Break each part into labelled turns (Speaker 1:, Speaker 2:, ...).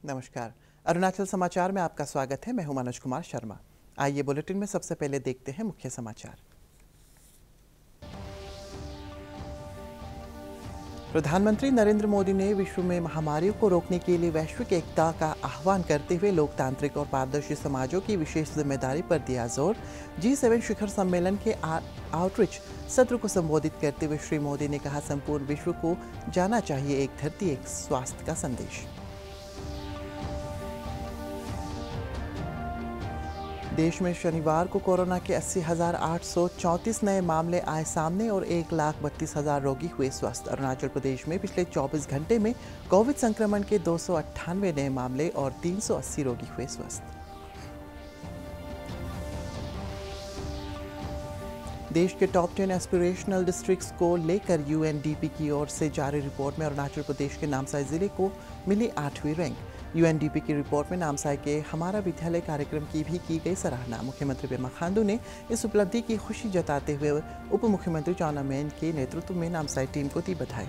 Speaker 1: नमस्कार। अरुणाचल समाचार में आपका स्वागत है। मैं हूं मनोज कुमार शर्मा। आइए बुलेटिन में सबसे पहले देखते हैं मुख्य समाचार। प्रधानमंत्री नरेंद्र मोदी ने विश्व में महामारियों को रोकने के लिए वैश्विक एकता का आह्वान करते हुए लोकतांत्रिक और पारदर्शी समाजों की विशेष जिम्मेदारी पर दिया जोर। G7 शिखर सम्मेलन के आउटरीच सत्र को संबोधित करते हुए श्री मोदी ने कहा, संपूर्ण विश्व को जाना चाहिए एक धरती एक स्वास्थ्य का संदेश। देश में शनिवार को कोरोना के 80,834 नए मामले आए सामने और 1,32,000 रोगी हुए स्वस्थ। अरुणाचल प्रदेश में पिछले 24 घंटे में कोविड संक्रमण के 298 नए मामले और 380 रोगी हुए स्वस्थ। देश के टॉप 10 एस्पिरेशनल डिस्ट्रिक्ट्स को लेकर UNDP की ओर से जारी रिपोर्ट में अरुणाचल प्रदेश के नामसाई जिले को मिली 8वीं रैंक। UNDP की रिपोर्ट में नामसाई के हमारा विद्यालय कार्यक्रम की भी की गई सराहना। मुख्यमंत्री पेमा खांडू ने इस उपलब्धि की खुशी जताते हुए उप मुख्यमंत्री चाउना मैन के नेतृत्व में नामसाई टीम को दी बधाई।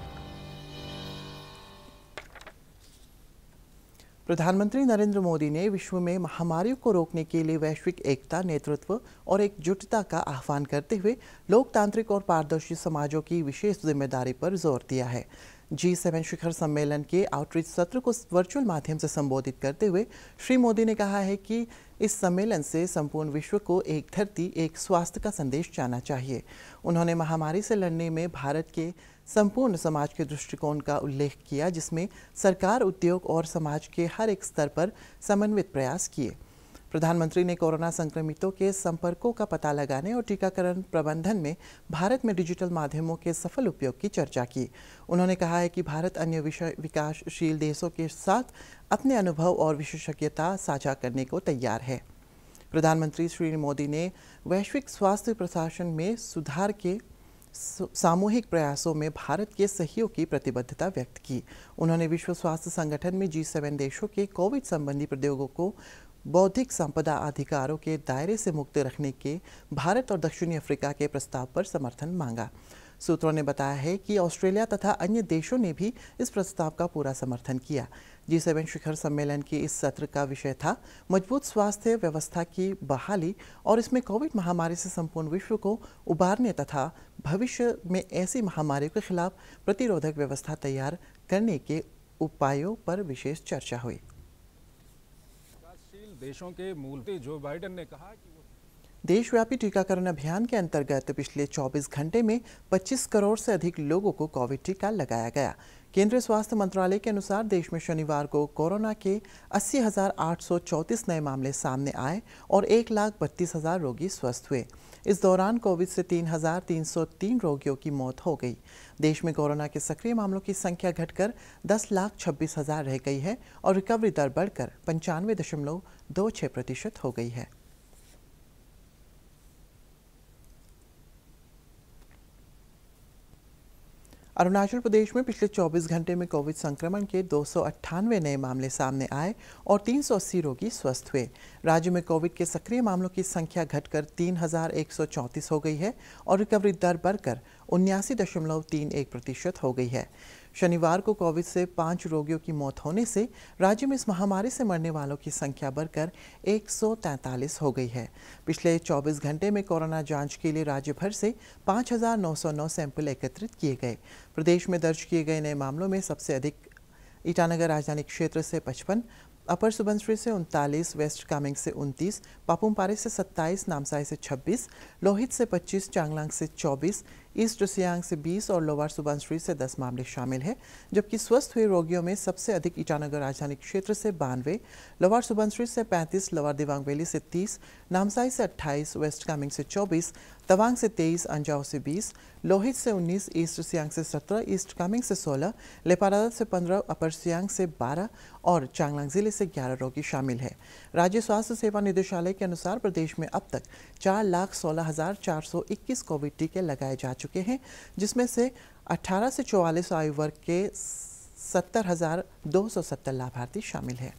Speaker 1: प्रधानमंत्री नरेंद्र मोदी ने विश्व में महामारियों को रोकने के लिए वैश्विक एकता, नेतृत्व और एकजुटता का आह्वान करते हुए लोकतांत्रिक और पारदर्शी समाजों की विशेष जिम्मेदारी पर जोर दिया है। G7 शिखर सम्मेलन के आउटरीच सत्र को वर्चुअल माध्यम से संबोधित करते हुए श्री मोदी ने कहा है कि इस सम्मेलन से संपूर्ण विश्व को एक धरती एक स्वास्थ्य का संदेश जाना चाहिए। उन्होंने महामारी से लड़ने में भारत के संपूर्ण समाज के दृष्टिकोण का उल्लेख किया, जिसमें सरकार, उद्योग और समाज के हर एक स्तर पर समन्वित प्रयास किए। प्रधानमंत्री ने कोरोना संक्रमितों के संपर्कों का पता लगाने और टीकाकरण प्रबंधन में भारत में डिजिटल माध्यमों के सफल उपयोग की चर्चा की। उन्होंने कहा है कि भारत अन्य विकासशील देशों के साथ अपने अनुभव और विशेषज्ञता साझा करने को तैयार है। प्रधानमंत्री श्री मोदी ने वैश्विक स्वास्थ्य प्रशासन में सुधार के सामूहिक प्रयासों में भारत के सहयोग की प्रतिबद्धता व्यक्त की। उन्होंने विश्व स्वास्थ्य संगठन में G7 देशों के कोविड संबंधी प्रयोगों को बौद्धिक संपदा अधिकारों के दायरे से मुक्त रखने के भारत और दक्षिणी अफ्रीका के प्रस्ताव पर समर्थन मांगा। सूत्रों ने बताया है कि ऑस्ट्रेलिया तथा अन्य देशों ने भी इस प्रस्ताव का पूरा समर्थन किया। G7 शिखर सम्मेलन के इस सत्र का विषय था मजबूत स्वास्थ्य व्यवस्था की बहाली और इसमें कोविड महामारी से संपूर्ण विश्व को उबारने तथा भविष्य में ऐसी महामारियों के खिलाफ प्रतिरोधक व्यवस्था तैयार करने के उपायों पर विशेष चर्चा हुई।
Speaker 2: देशों के मूल जो बाइडेन ने कहा कि
Speaker 1: देशव्यापी टीकाकरण अभियान के अंतर्गत पिछले 24 घंटे में 25 करोड़ से अधिक लोगों को कोविड टीका लगाया गया। केंद्रीय स्वास्थ्य मंत्रालय के अनुसार देश में शनिवार को कोरोना के 80,834 नए मामले सामने आए और 1,32,000 रोगी स्वस्थ हुए। इस दौरान कोविड से 3,303 रोगियों की मौत हो गई। देश में कोरोना के सक्रिय मामलों की संख्या घटकर 10,26,000 रह गई है और रिकवरी दर बढ़कर 95.26% हो गई है। अरुणाचल प्रदेश में पिछले 24 घंटे में कोविड संक्रमण के 298 नए मामले सामने आए और 380 रोगी स्वस्थ हुए। राज्य में कोविड के सक्रिय मामलों की संख्या घटकर 3,134 हो गई है और रिकवरी दर बढ़कर 79.31% हो गई है। शनिवार को कोविड से 5 रोगियों की मौत होने से राज्य में इस महामारी से मरने वालों की संख्या बढ़कर 143 हो गई है। पिछले 24 घंटे में कोरोना जांच के लिए राज्य भर से 5,909 सैंपल एकत्रित किए गए। प्रदेश में दर्ज किए गए नए मामलों में सबसे अधिक ईटानगर राजधानी क्षेत्र से 55, अपर सुबनसिरी से 39, वेस्ट कामेंग से 29, पापुमपारे से 27, नामसाई से 26, लोहित से 25, चांगलांग से 24, ईस्ट सियांग से 20 और लोअर सुबनसिरी से 10 मामले शामिल हैं। जबकि स्वस्थ हुए रोगियों में सबसे अधिक ईटानगर राजधानी क्षेत्र से 92, लोअर सुबनसिरी से 35, लोअर दिबांग वैली से 30, नामसाई से 28, वेस्ट कामेंग से 24, तवांग से 23, अंजाव से 20, लोहित से 19, ईस्ट सियांग से 17, ईस्ट कामेंग से 16, लेपारादा से 15, अपर सियांग से 12 और चांगलांग जिले से 11 रोगी शामिल हैं। राज्य स्वास्थ्य सेवा निदेशालय के अनुसार प्रदेश में अब तक 4,16,421 कोविड टीके लगाए जा चुके हैं, जिसमें से 18 से 44 आयु वर्ग के 70,270 लाभार्थी शामिल हैं।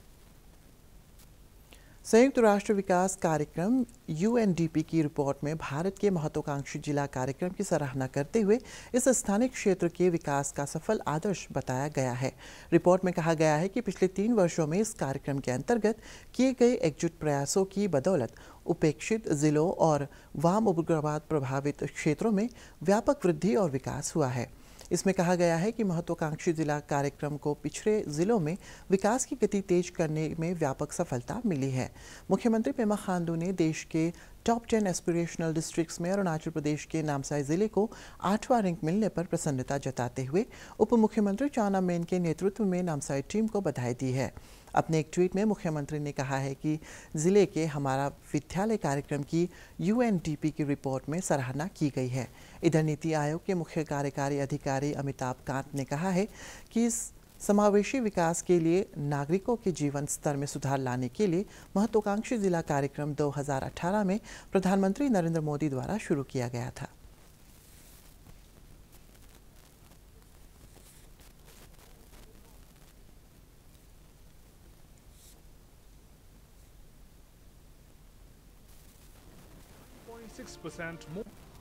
Speaker 1: संयुक्त राष्ट्र विकास कार्यक्रम UNDP की रिपोर्ट में भारत के महत्वाकांक्षी जिला कार्यक्रम की सराहना करते हुए इस स्थानीय क्षेत्र के विकास का सफल आदर्श बताया गया है। रिपोर्ट में कहा गया है कि पिछले 3 वर्षों में इस कार्यक्रम के अंतर्गत किए गए एकजुट प्रयासों की बदौलत उपेक्षित जिलों और वाम उग्रवाद प्रभावित क्षेत्रों में व्यापक वृद्धि और विकास हुआ है। इसमें कहा गया है कि महत्वाकांक्षी जिला कार्यक्रम को पिछड़े जिलों में विकास की गति तेज करने में व्यापक सफलता मिली है। मुख्यमंत्री पेमा खांडू ने देश के टॉप 10 एस्पिरेशनल डिस्ट्रिक्ट्स में अरुणाचल प्रदेश के नामसाई जिले को 8वां रैंक मिलने पर प्रसन्नता जताते हुए उप मुख्यमंत्री चाउना मेन के नेतृत्व में नामसाई टीम को बधाई दी है। अपने एक ट्वीट में मुख्यमंत्री ने कहा है कि जिले के हमारा विद्यालय कार्यक्रम की UNDP की रिपोर्ट में सराहना की गई है। इधर नीति आयोग के मुख्य कार्यकारी अधिकारी अमिताभ कांत ने कहा है कि इस समावेशी विकास के लिए नागरिकों के जीवन स्तर में सुधार लाने के लिए महत्वाकांक्षी जिला कार्यक्रम 2018 में प्रधानमंत्री नरेंद्र मोदी द्वारा शुरू किया गया था।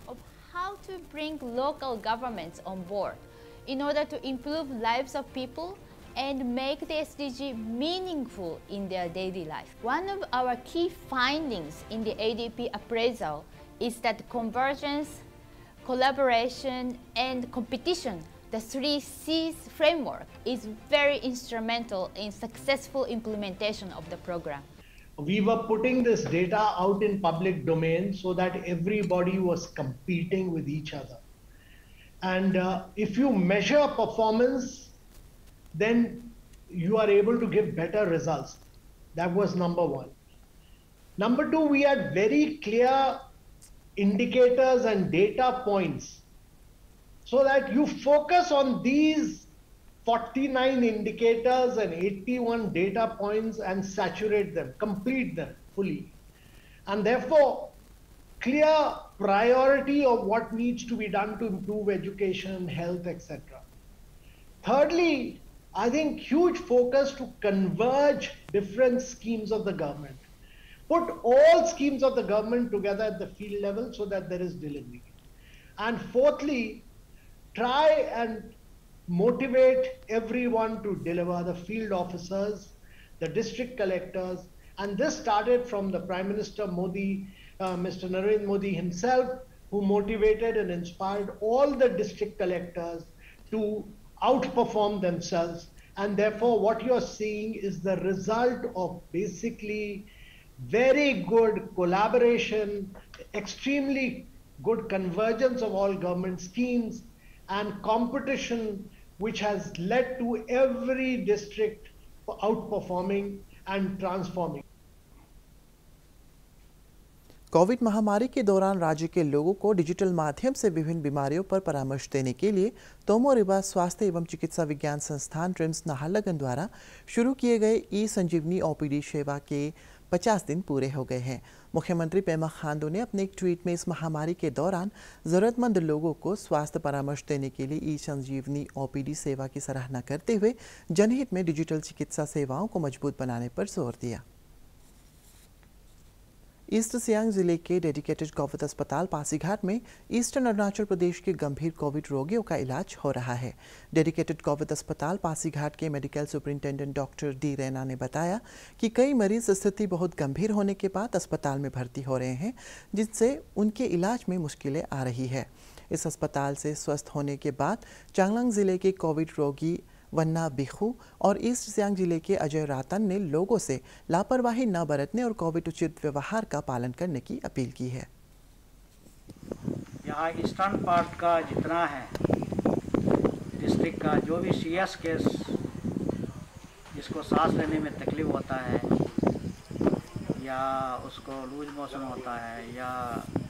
Speaker 3: Of how to bring local governments on board in order to improve lives of people and make the SDG meaningful in their daily life. One of our key findings in the ADP appraisal is that convergence, collaboration, and competition, the 3 C's framework, is very instrumental in successful implementation of the program.
Speaker 4: We were putting this data out in public domain so that everybody was competing with each other. And if you measure performance, then you are able to give better results. That was number 1. Number 2, we had very clear indicators and data points so that you focus on these 49 indicators and 81 data points and saturate them, complete them fully. And therefore, clear priority of what needs to be done to improve education, health, etc. Thirdly, I think huge focus to converge different schemes of the government. Put all schemes of the government together at the field level so that there is delivery. And fourthly, try and motivate everyone to deliver, the field officers, the district collectors, and this started from the Prime Minister Modi, Mr. Narendra Modi himself, who motivated and inspired all the district collectors to outperform themselves. And therefore, what you're seeing is the result of basically very good collaboration, extremely good convergence of all government schemes, and competition which has led to every district outperforming and transforming.
Speaker 1: Covid महामारी के दौरान राज्य के लोगों को digital माध्यम से विभिन्न बीमारियों पर परामर्श देने के लिए तोमो रिबा स्वास्थ्य एवं चिकित्सा विज्ञान संस्थान ट्रिम्स नाहरलगुन द्वारा शुरू किए गए ई-संजीवनी OPD सेवा के 50 दिन पूरे हो गए हैं। मुख्यमंत्री पेमा खांडू ने अपने एक ट्वीट में इस महामारी के दौरान जरूरतमंद लोगों को स्वास्थ्य परामर्श देने के लिए ई-संजीवनी OPD सेवा की सराहना करते हुए जनहित में डिजिटल चिकित्सा सेवाओं को मजबूत बनाने पर जोर दिया। ईस्ट सियांग जिले के डेडिकेटेड कोविड अस्पताल पासीघाट में ईस्टर्न अरुणाचल प्रदेश के गंभीर कोविड रोगियों का इलाज हो रहा है। डेडिकेटेड कोविड अस्पताल पासीघाट के medical superintendent doctor D Raina ने बताया कि कई मरीज स्थिति बहुत गंभीर होने के बाद अस्पताल में भर्ती हो रहे हैं, जिससे उनके इलाज में मुश्किलें आ रही है। इस अस्पताल से स्वस्थ होने के बाद चांगलांग जिले के कोविड रोगी वन्ना बिखू और ईस्ट सियांग जिले के अजय रातन ने लोगों से लापरवाही न बरतने और कोविड उचित व्यवहार का पालन करने की अपील की है।
Speaker 5: यहाँ ईस्टर्न पार्ट का जितना है डिस्ट्रिक्ट का जो भी सीरियस केस जिसको सांस लेने में तकलीफ होता है या उसको लूज मोशन होता है या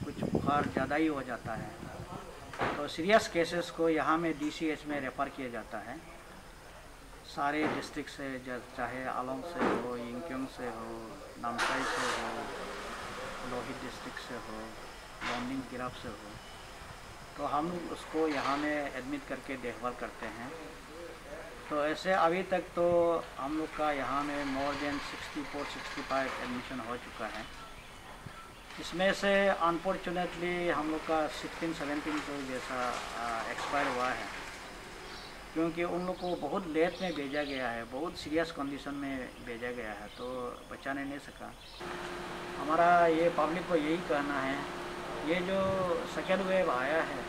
Speaker 5: कुछ बुखार ज़्यादा ही हो जाता है, तो सीरियस केसेस को यहाँ में DCH में रेफ़र किया जाता है। सारे डिस्ट्रिक्ट से, चाहे आलोंग से हो, यिंगकियोंग से हो, नामसाई से हो, लोहित डिस्ट्रिक्ट से हो, लोंगडिंग गिराप से हो, तो हम उसको यहाँ में एडमिट करके देखभाल करते हैं। तो ऐसे अभी तक तो हम लोग का यहाँ में मोर देन 64-65 एडमिशन हो चुका है। इसमें से अनफॉर्चुनेटली हम लोग का 16-17 को जैसा एक्सपायर हुआ है, क्योंकि उन लोग को बहुत लेट में भेजा गया है, बहुत सीरियस कंडीशन में भेजा गया है, तो बचाने नहीं सका। हमारा ये पब्लिक को यही कहना है, ये जो सेकेंड वेव आया है,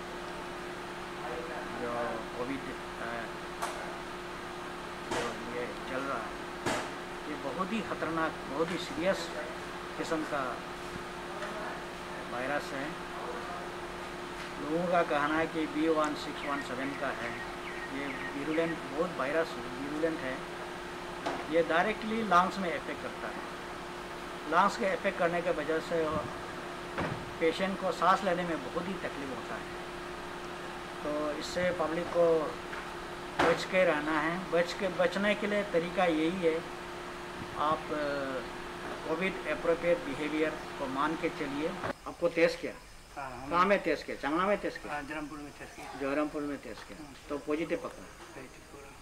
Speaker 5: जो कोविड जो ये चल रहा है, ये बहुत ही खतरनाक, बहुत ही सीरियस किस्म का वायरस है। लोगों का कहना है कि B1617 का है, ये वीरुलेंट, बहुत वायरस वीरुलेंट है। ये डायरेक्टली लंग्स में इफेक्ट करता है। लंग्स के इफेक्ट करने के वजह से पेशेंट को सांस लेने में बहुत ही तकलीफ होता है। तो इससे पब्लिक को बच के रहना है। बचने के लिए तरीका यही है, आप कोविड एप्रोप्रिएट बिहेवियर को मान के चलिए। आपको टेस्ट किया? कहाँ में टेस्ट किया? चांगला में टेस्ट किया?
Speaker 6: जौहरमपुर में टेस्ट किया।
Speaker 5: जौहरमपुर में टेस्ट किया, तो पॉजिटिव पकड़ा।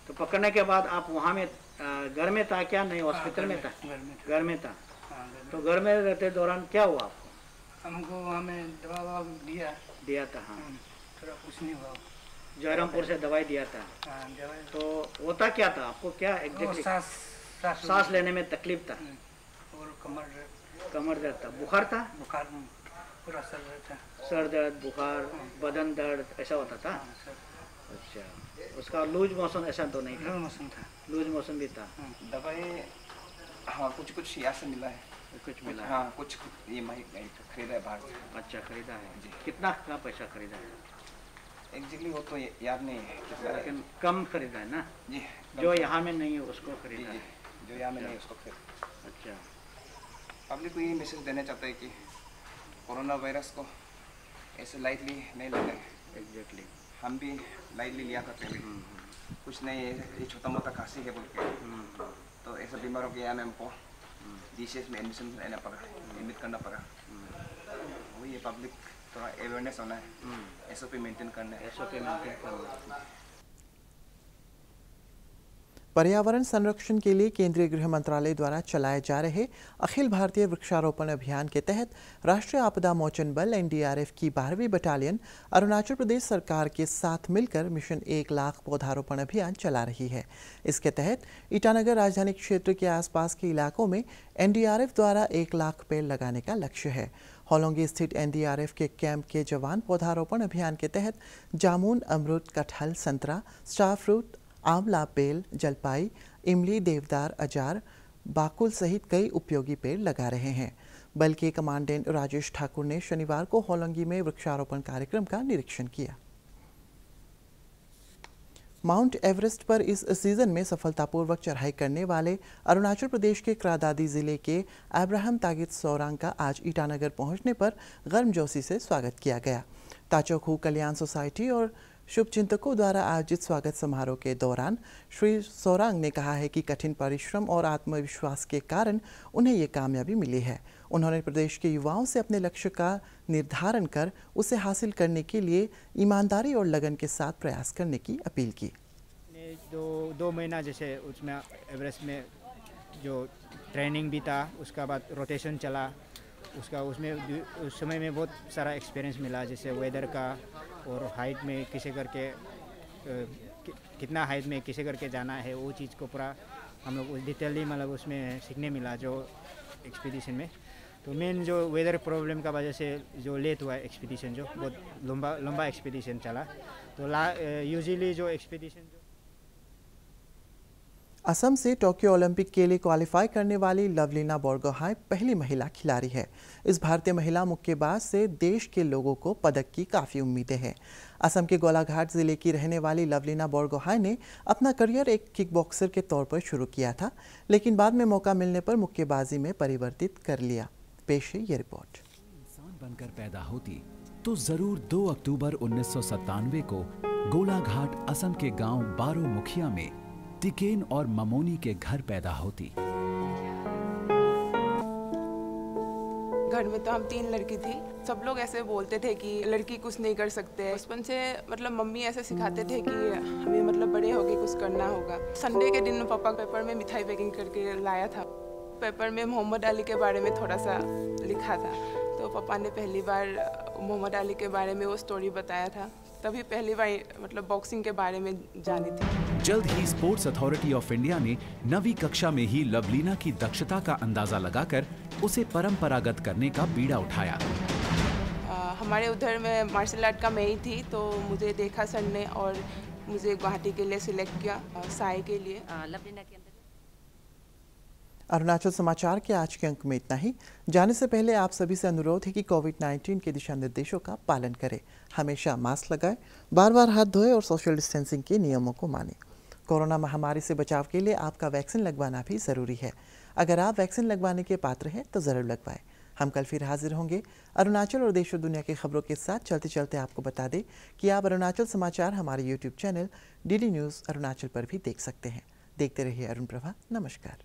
Speaker 5: तो पकड़ने के बाद आप वहाँ में घर में था क्या? नहीं, हॉस्पिटल में था? घर में था। तो घर में रहते दौरान क्या हुआ आपको?
Speaker 6: हमको वहाँ में दवा दिया था।
Speaker 5: हाँ,
Speaker 6: थोड़ा कुछ नहीं हुआ।
Speaker 5: जौहरमपुर से दवाई दिया था। तो होता क्या था आपको? क्या एग्जैक्टली? सांस लेने में तकलीफ था
Speaker 6: और
Speaker 5: कमर दर्द था। बुखार था?
Speaker 6: बुखार पूरा
Speaker 5: सर दर्द, बुखार, बदन दर्द ऐसा होता था? अच्छा, उसका लूज मोशन ऐसा तो नहीं था? लूज मोशन भी था।
Speaker 7: दवाई हाँ कुछ यहाँ से मिला है।
Speaker 5: कुछ मिला?
Speaker 7: हाँ कुछ EMI खरीदा है बाहर से।
Speaker 5: अच्छा, खरीदा है जी। कितना पैसा खरीदा है?
Speaker 7: एग्जैक्टली वो तो याद नहीं है,
Speaker 5: लेकिन कम खरीदा है ना
Speaker 7: जी।
Speaker 5: जो यहाँ में नहीं है उसको खरीदा
Speaker 7: जी,
Speaker 5: है।
Speaker 7: जो यहाँ में नहीं उसको खरीदा।
Speaker 5: अच्छा,
Speaker 7: पब्लिक को ये मैसेज देना चाहता है कि कोरोना वायरस को ऐसे लाइटली नहीं लेना है।
Speaker 5: एग्जैक्टली,
Speaker 7: हम भी लाइटली लिया था पहले। कुछ नहीं, ये छोटा मोटा खांसी है बोल के, तो ऐसा बीमारों के यहाँ में हमको DCS में एडमिशन लेना पड़ा, एडमिट करना पड़ा। वही ये पब्लिक थोड़ा अवेयरनेस होना है, SOP मेंटेन करना है।
Speaker 5: SOP मेंटेन करना।
Speaker 1: पर्यावरण संरक्षण के लिए केंद्रीय गृह मंत्रालय द्वारा चलाए जा रहे अखिल भारतीय वृक्षारोपण अभियान के तहत राष्ट्रीय आपदा मोचन बल NDRF की 12वीं बटालियन अरुणाचल प्रदेश सरकार के साथ मिलकर मिशन 1 लाख पौधारोपण अभियान चला रही है। इसके तहत ईटानगर राजधानी क्षेत्र के आसपास के इलाकों में NDRF द्वारा 1 लाख पेड़ लगाने का लक्ष्य है। होलोंगी स्थित NDRF के कैंप के जवान पौधारोपण अभियान के तहत जामुन, अमरूद, कटहल, संतरा, स्टार फ्रूट, आंवला, बेल, जलपाई, इमली, देवदार, अजार, बाकुल सहित कई उपयोगी पेड़ लगा रहे हैं। बल के कमांडेंट राजेश ठाकुर ने शनिवार को होलोंगी में वृक्षारोपण कार्यक्रम का निरीक्षण किया। माउंट एवरेस्ट पर इस सीजन में सफलतापूर्वक चढ़ाई करने वाले अरुणाचल प्रदेश के क्रादादी जिले के अब्राहम तागित सोरांग का आज ईटानगर पहुंचने पर गर्मजोशी से स्वागत किया गया। ताचोखू कल्याण सोसाइटी और शुभचिंतकों द्वारा आयोजित स्वागत समारोह के दौरान श्री सोरांग ने कहा है कि कठिन परिश्रम और आत्मविश्वास के कारण उन्हें ये कामयाबी मिली है। उन्होंने प्रदेश के युवाओं से अपने लक्ष्य का निर्धारण कर उसे हासिल करने के लिए ईमानदारी और लगन के साथ प्रयास करने की अपील की।
Speaker 8: दो महीना जैसे उसमें एवरेस्ट में जो ट्रेनिंग भी था, उसका बाद रोटेशन चला, उसमें उस समय में बहुत सारा एक्सपीरियंस मिला, जैसे वेदर का और हाइट में किसे करके कितना हाइट में किसे करके जाना है, वो चीज़ को पूरा हम लोग डिटेली मतलब उसमें सीखने मिला जो एक्सपीडिशन में। तो मेन जो वेदर प्रॉब्लम का वजह से जो लेट हुआ एक्सपीडिशन, जो बहुत लंबा एक्सपीडिशन चला, तो यूजुअली जो एक्सपीडिशन
Speaker 1: असम से टोक्यो ओलंपिक के लिए क्वालिफाई करने वाली लवलीना बोरगोहाई पहली महिला खिलाड़ी है। इस भारतीय महिला मुक्केबाज से देश के लोगों को पदक की काफ़ी उम्मीदें हैं। असम के गोलाघाट जिले की रहने वाली लवलीना बोरगोहाई ने अपना करियर एक किकबॉक्सर के तौर पर शुरू किया था, लेकिन बाद में मौका मिलने पर मुक्केबाजी में परिवर्तित कर लिया। पेश है ये रिपोर्ट।
Speaker 9: इंसान बनकर पैदा होती तो जरूर 2 अक्टूबर 1997 को गोलाघाट असम के गांव बारो मुखिया में टिकेन और ममोनी के घर पैदा होती।
Speaker 10: घर घर में तो हम 3 लड़की थी। सब लोग ऐसे बोलते थे कि लड़की कुछ नहीं कर सकते। बचपन से मतलब मम्मी ऐसे सिखाते थे कि हमें मतलब बड़े होके कुछ करना होगा। संडे के दिन पापा पेपर में मिठाई पैकिंग करके लाया था। पेपर में मोहम्मद अली के बारे में थोड़ा सा लिखा था, तो पापा ने पहली बार मोहम्मद अली के बारे में वो स्टोरी बताया था। तभी पहली बार मतलब बॉक्सिंग के बारे में जानी थी।
Speaker 9: जल्द ही स्पोर्ट्स अथॉरिटी ऑफ इंडिया ने 9वीं कक्षा में ही लवलीना की दक्षता का अंदाजा लगाकर उसे परंपरागत करने का बीड़ा उठाया।
Speaker 10: हमारे उधर में मार्शल आर्ट का मैं ही थी, तो मुझे देखा सर ने और मुझे गुवाहाटी के लिए सिलेक्ट किया, साई के लिए।
Speaker 11: लवलीना के अंदर
Speaker 1: अरुणाचल समाचार के आज के अंक में इतना ही। जाने से पहले आप सभी से अनुरोध है कि कोविड-19 के दिशा निर्देशों का पालन करें, हमेशा मास्क लगाएं, बार बार हाथ धोएं और सोशल डिस्टेंसिंग के नियमों को मानें। कोरोना महामारी से बचाव के लिए आपका वैक्सीन लगवाना भी ज़रूरी है। अगर आप वैक्सीन लगवाने के पात्र हैं तो ज़रूर लगवाएं। हम कल फिर हाजिर होंगे अरुणाचल और देश और दुनिया की खबरों के साथ। चलते चलते आपको बता दें कि आप अरुणाचल समाचार हमारे YouTube channel DD news Arunachal पर भी देख सकते हैं। देखते रहिए अरुण प्रभा। नमस्कार।